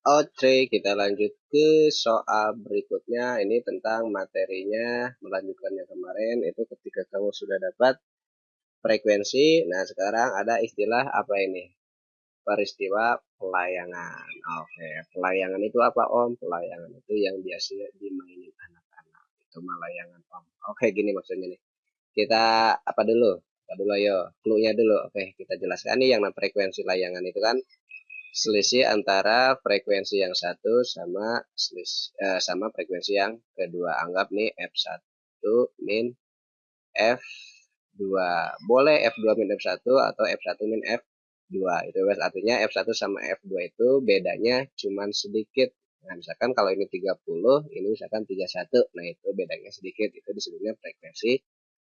Oke, kita lanjut ke soal berikutnya. Ini tentang materinya, melanjutkan yang kemarin, itu ketika kamu sudah dapat frekuensi. Nah, sekarang ada istilah apa ini? Peristiwa pelayangan. Oke, pelayangan itu apa, Om? Pelayangan itu yang biasanya dimainin anak-anak. Itu melayangan, Om. Oke, gini maksudnya nih. Kita apa dulu? Apa dulu ayo, clue-nya dulu. Oke, kita jelaskan nih yang namanya frekuensi layangan itu kan selisih antara frekuensi yang satu sama frekuensi yang kedua. Anggap nih F1 min F2. Boleh F2 min F1 atau F1 min F2. Itu artinya F1 sama F2 itu bedanya cuman sedikit. Nah, misalkan kalau ini 30, ini misalkan 31. Nah, itu bedanya sedikit. Itu disebutnya frekuensi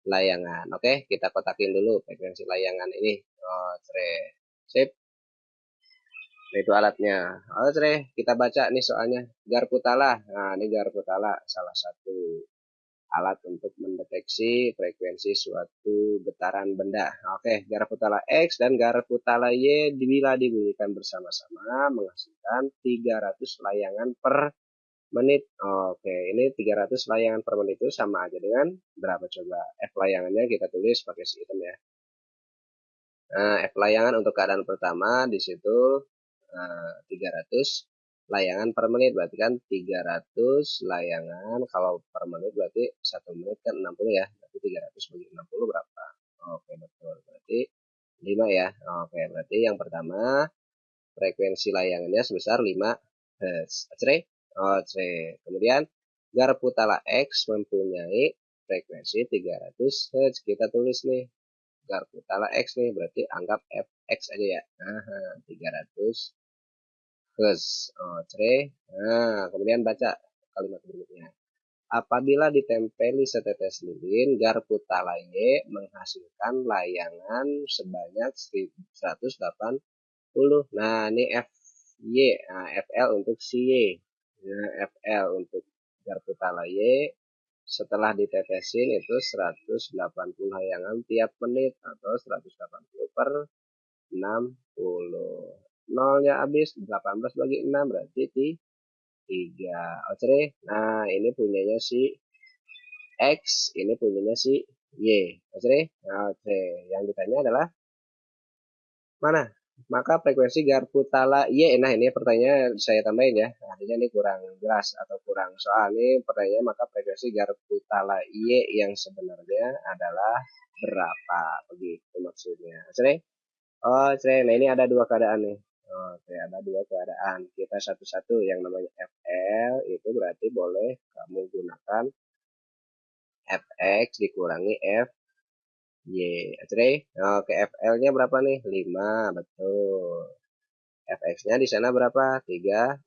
layangan. Oke, kita kotakin dulu frekuensi layangan ini. Oh, sip. Nah, itu alatnya. Oke, kita baca nih soalnya. Garputala. Nah, ini Garputala salah satu alat untuk mendeteksi frekuensi suatu getaran benda. Oke, Garputala X dan Garputala Y bila dibunyikan bersama-sama menghasilkan 300 layangan per menit. Oke, ini 300 layangan per menit itu sama aja dengan berapa coba? F layangannya kita tulis pakai hitam ya. Nah, F layangan untuk keadaan pertama di situ 300 layangan per menit, berarti kan 300 layangan kalau per menit berarti 1 menit kan 60 ya, berarti 300 bagi 60 berapa? Oke, betul, berarti 5 ya. Oke, berarti yang pertama frekuensi layangannya sebesar 5 Hz. Oke, oke. Kemudian Garputala X mempunyai frekuensi 300 Hz. Kita tulis nih Garputala X nih, berarti anggap Fx aja ya. Nah, 300 Hz. Oke. Nah, kemudian baca kalimat berikutnya. Apabila ditempeli setetes lilin, Garputala Y menghasilkan layangan sebanyak 180. Nah, ini FY. Nah, FL untuk si Y. Nah, FL untuk Garputala Y setelah ditetesin itu 180 layangan tiap menit atau 180 per 60. Nolnya habis 18 bagi 6 berarti 3. Oke. Nah, ini punyanya si X, ini punyanya si Y. Oke. Nah, oke. Yang ditanya adalah mana? Maka frekuensi Garputala Y. Nah, ini pertanyaan saya tambahin ya. Artinya ini kurang jelas atau kurang soal. Ini pertanyaan maka frekuensi Garputala Y yang sebenarnya adalah berapa? Begitu maksudnya. Oke. Oh, nah ini ada dua keadaan nih. Oke, ada dua keadaan. Kita satu-satu yang namanya FL itu berarti boleh kamu gunakan Fx dikurangi Fy. Oke, oke FL-nya berapa nih? 5, betul. Fx-nya di sana berapa? 300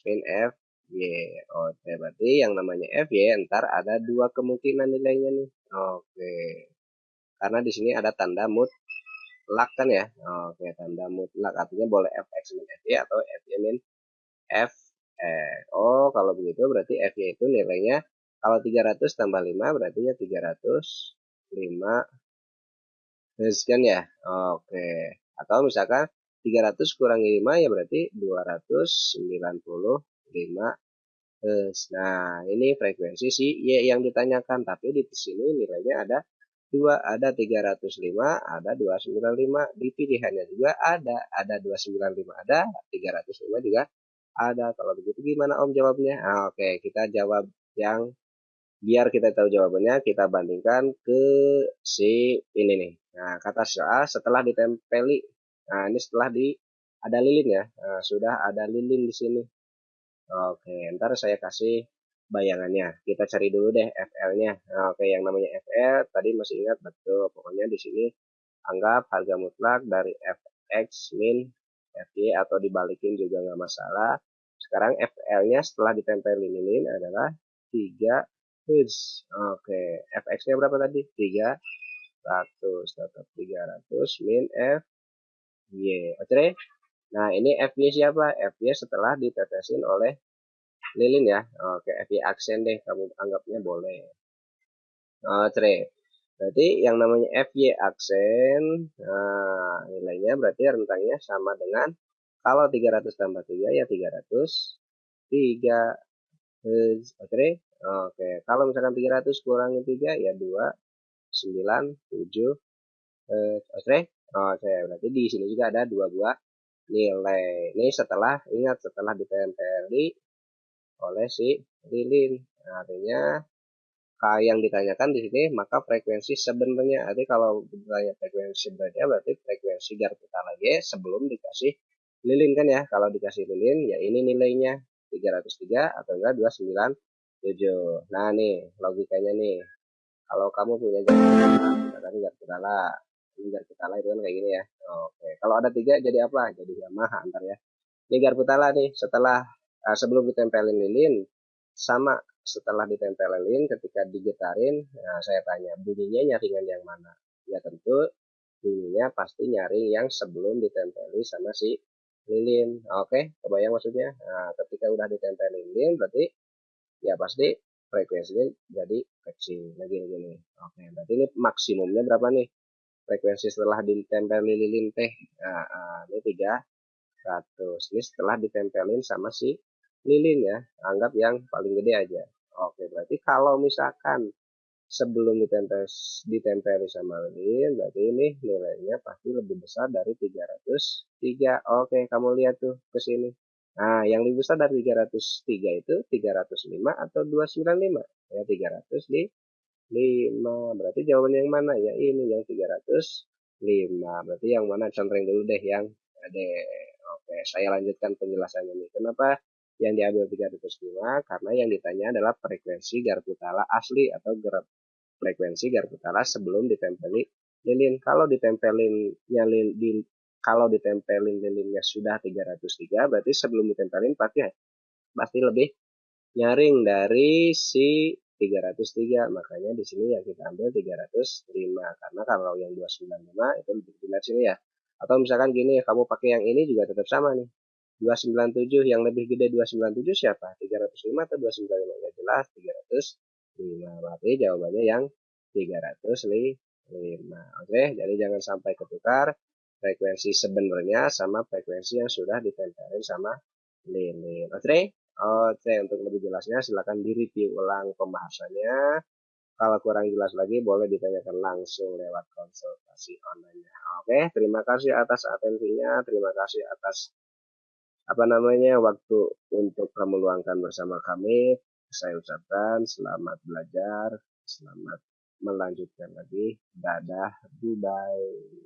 min Fy. Oke, berarti yang namanya Fy ntar ada dua kemungkinan nilainya nih. Oke. Karena di sini ada tanda mutlak kan ya. Oke, tanda mutlak artinya boleh Fx min Fy atau Fy min F. Oh, kalau begitu berarti Fy itu nilainya kalau 300 tambah 5 berarti ya 305 kan ya. Oke. Atau misalkan 300 kurangi 5 ya berarti 295 Hz. Nah, ini frekuensi si Y yang ditanyakan, tapi di sini nilainya ada dua, ada 305, ada 295. Di pilihannya juga ada 295, ada 305 juga ada. Kalau begitu gimana Om jawabnya? Nah, oke, kita jawab yang biar kita tahu jawabannya, kita bandingkan ke si ini nih. Nah, kata soal setelah ditempeli. Nah, ini setelah ada lilin ya. Nah, sudah ada lilin di sini. Oke, ntar saya kasih bayangannya. Kita cari dulu deh FL-nya. Nah, oke, yang namanya FL tadi masih ingat betul. Pokoknya di sini anggap harga mutlak dari Fx min Fy atau dibalikin juga nggak masalah. Sekarang FL-nya setelah ditempelin ini adalah 3 Hz. Oke, Fx-nya berapa tadi? 300. Tetap 300 min Fy. Oke, nah ini Fy siapa? Fy setelah ditetesin oleh lilin ya. Oke, Fy aksen deh, kamu anggapnya boleh. Oke, berarti yang namanya Fy aksen, nah nilainya berarti rentangnya sama dengan Kalau 300 tambah 3 ya 303. Oke. Oke, kalau misalkan 300 kurangi 3 ya 2, 9, 7. Oke. Oke, berarti di sini juga ada dua buah nilai. Ini setelah, ingat, setelah ditempeli oleh si lilin. Nah, artinya yang ditanyakan di sini maka frekuensi sebenarnya. Artinya kalau ditanya frekuensi sebenarnya berarti frekuensi Garputala Y sebelum dikasih lilin kan ya. Kalau dikasih lilin ya ini nilainya 303 atau enggak 297. Nah nih logikanya nih. Kalau kamu punya Garputala, ini Garputala itu kan kayak gini ya. Oke, kalau ada 3 jadi apa? Jadi Yamaha antar ya. Ini Garputala nih setelah sebelum ditempelin lilin sama setelah ditempelin ketika digetarin, nah saya tanya bunyinya nyaringan yang mana? Ya tentu bunyinya pasti nyaring yang sebelum ditempeli sama si lilin. Oke, kebayang maksudnya? Nah, ketika udah ditempelin lilin berarti ya pasti frekuensinya jadi kecil. Nah gini. Oke, berarti ini maksimumnya berapa nih? Frekuensi setelah ditempeli lilin teh. Nah, ini 300. Ini setelah ditempelin sama si lilin ya. Anggap yang paling gede aja. Oke, berarti kalau misalkan sebelum ditempeli sama lilin, berarti ini nilainya pasti lebih besar dari 303. Oke, kamu lihat tuh ke sini. Nah, yang lebih besar dari 303 itu 305 atau 295? Ya, 305. Berarti jawabannya yang mana? Ya, ini yang 305. Berarti yang mana? Contohin dulu deh yang ada. Oke, saya lanjutkan penjelasannya nih. Kenapa yang diambil 305? Karena yang ditanya adalah frekuensi Garputala asli atau frekuensi Garputala sebelum ditempeli lilin. Kalau ditempelin lilinnya sudah 303, berarti sebelum ditempelin pasti pasti lebih nyaring dari si 303. Makanya di sini ya kita ambil 305 karena kalau yang 295 itu lebih jelas sini ya. Atau misalkan gini, kamu pakai yang ini juga tetap sama nih. 297 yang lebih gede 297 siapa? 305 atau 295? Ya jelas 305. Berarti jawabannya yang 305. Oke, jadi jangan sampai ketukar frekuensi sebenarnya sama frekuensi yang sudah ditempelin sama lilin. Oke? Oke, untuk lebih jelasnya silakan di-review ulang pembahasannya. Kalau kurang jelas lagi boleh ditanyakan langsung lewat konsultasi online. Oke, terima kasih atas atensinya, terima kasih atas waktu untuk kamu luangkan bersama kami. Saya ucapkan selamat belajar, selamat melanjutkan lagi. Dadah, bye.